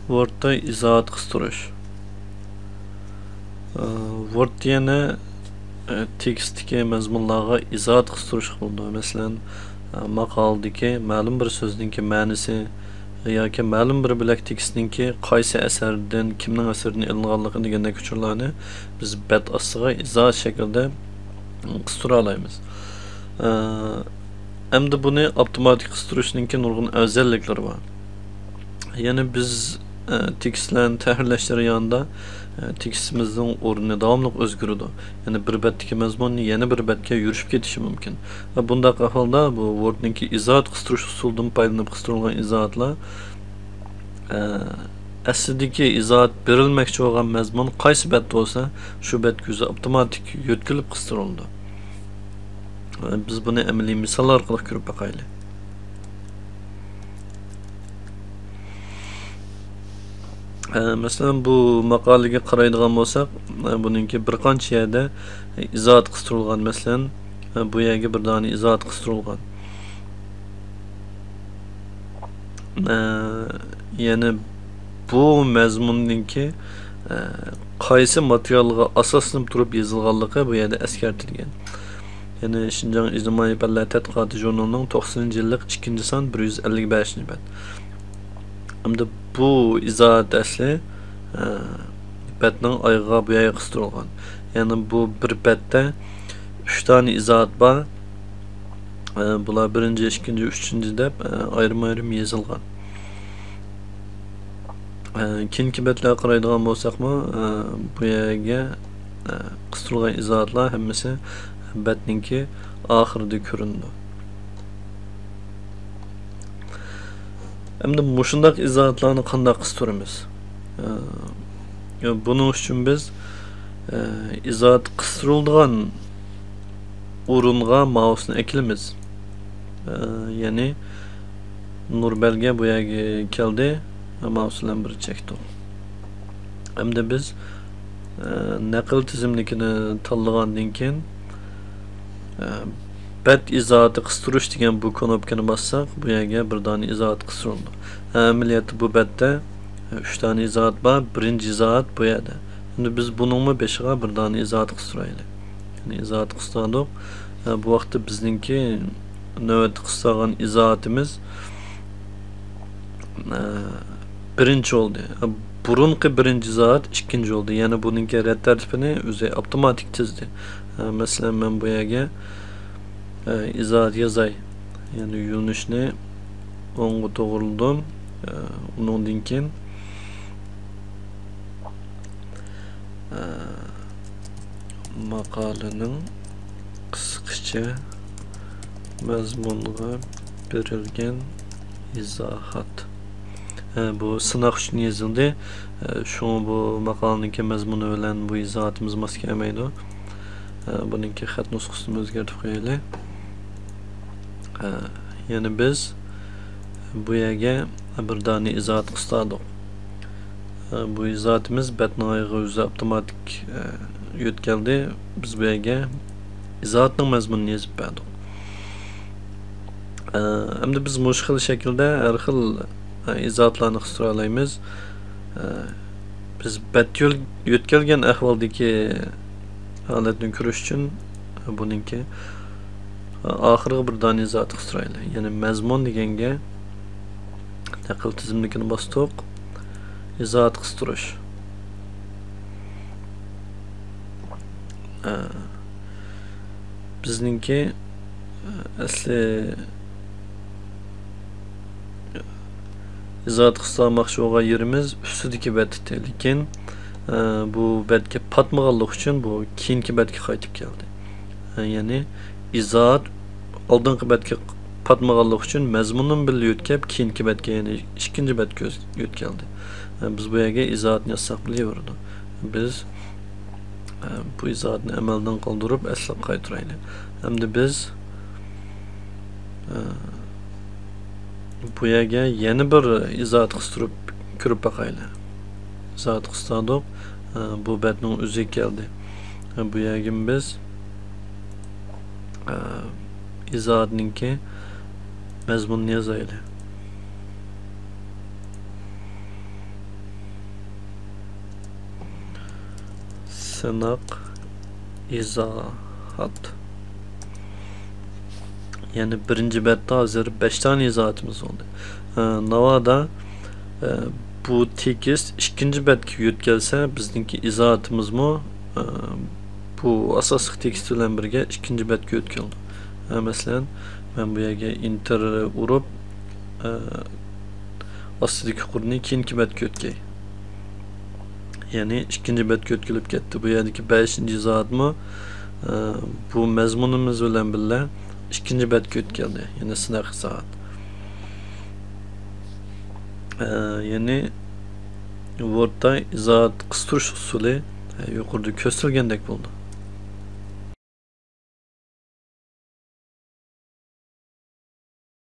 Word'da izohat qistirish. Word degani tekstdagi mazmunlarga izohat qistirish bo'ldi. Masalan, maqoldagi ma'lum bir so'zningki ma'nosi yoki ma'lum bir bilak tekstninki qaysi asardan, kimning asaridan ilinganligi degandek uchurlarni biz bet ostiga izohat shaklida qistira olamiz. Endi buni avtomatik qistirishninki nurg'un afzalliklari bor. Yani biz tekstlarni tahrirlash jarayonida tekstimizning o'rni davomli o'zgaradi. Yani bir betdagi mazmunni yana bir betga yurishib ketishi mumkin. Va bunday ahvolda bu Word'ningki izohat qistirish usulidan foydalanib qistirilgan izohatlar aslidagi izohat berilmoqchi bo'lgan mazmun qaysi betda bo'lsa, shu betga o'zi avtomatik yo'tkilib qistirildi. Biz buni amaliy misollar orqali ko'rib boqaylik. Mesela bu maqolaga qaraydigan bo'lsak, buningki bir qancha yerda izohat qistirilgan. Masalan, bu yerga bir dona izohat qistirilgan. Yani bu mazmunninki qaysi materialga asoslanib turib yozilganligi bu yerda eskartilgan. Yani Şinjan İctimai Fanlar Tadqiqoti jurnalining 90-yillik 2-son 155-bet. Hamda bu izohat asli betning oyog'iga bu yerga qistirilgan. Yani bu bir betda 3 tane izohat bor. Bular 1-chi, 2-chi, 3-chi deb ayrim-ayrim yozilgan. Keyingi betlarga qaraydigan bo'lsakmi, bu yerga qistirilgan izohatlar hammasi betninki oxirida ko'rindi. Endi mushundaq izohatlarni qanday qistiramiz? Buning uchun biz izohat qistirilgan o'ringa mausni eklimiz. Yani Nurbelge bu yerga keldi, mouse bilan bir chekdi. Endi biz naql tizimligini tanlagandan keyin bet izohati qistirish degan bu knopkani bossak, bu yerga bir dona izohat qistirildi. Amaliyotda bu betda 3 tane izohat bor. Birinchi izohat bu yerda. Endi biz buningmi beshiga bir dona izohat qistiraylik. Yani izohat qistirdik. Bu vaqtda bizningki navbat qistirgan izohatimiz birinchi oldu. Burunqi birinchi izohat ikkinchi oldu. Yani buningki rad tartibini o'zi avtomatik tizdi. Masalan, men bu yerga izohat yozay. Yani yo'nalishni o'ngga to'g'riladim. Undan keyin maqolaning qisqacha mazmunga berilgan izohat. Bu sınaq uchun yozildi. Şunu bu maqolaning mazmuni bilan bu izohatimiz mos kelmaydi. Buningki xat nusxasini o'zgartirib qo'yaylik. Yani biz bu yerga bir dona izohat qistirdik. Bu izohatimiz betning oyog'iga o'zi avtomatik yo'tkaldi. Biz bu yerga izohatning mazmunini yozib berdik. Endi biz bu xil shaklda har xil izohatlarni qistira olamiz. Biz bet yo'tkalgan ahvoldagi holatni ko'rish uchun buningki oxirgi bir dona izohat qistiraylik. Yani mazmun deganga naql tizimligini bosdik. Izohat qistirish. Bizningki asli izohat qistirmoqchi bo'lgan yerimiz ustidagi betda, lekin bu betga patmaganlik uchun bu keyingi betga qaytib keldi. Yani izohat oldingi betga patmaganlik uchun mazmunning birga yo'tkab keyingi betga, yani ikkinchi betga yo'tkaldi. Biz bu yerga izohatni yozsak bo'laveradi. Biz bu izohatni amaldan qoldirib aslab qaytaraylik. Hamda biz bu yerga yana bir izohat qistirib ko'rib boqaylik. Izohat qistirdik. Bu betning o'zi keldi. Bu yerga biz izohatninki mazmunni yozaylik. Sınaq izahat. Yani birinci betde hazır 5 tane izahatımız oldu. Navada bu tekist ikinci betga yetkelse bizdeki izahatımız mı bu asaslık tekst bilen birge ikinci betga yetkildi. Mesela ben bu yerga enter urup astidagi qurni keyingi betga yetkay. Yani ikinci betga yetkilib ketdi. Bu yerdagi 5-chi izohatmi bu mazmunimiz bilan birga ikinci betga yetkildi. Yani sınaq izohat. Yani Word'da izohat qistirish usuli yuqorida ko'rsatilgandek bo'ldi.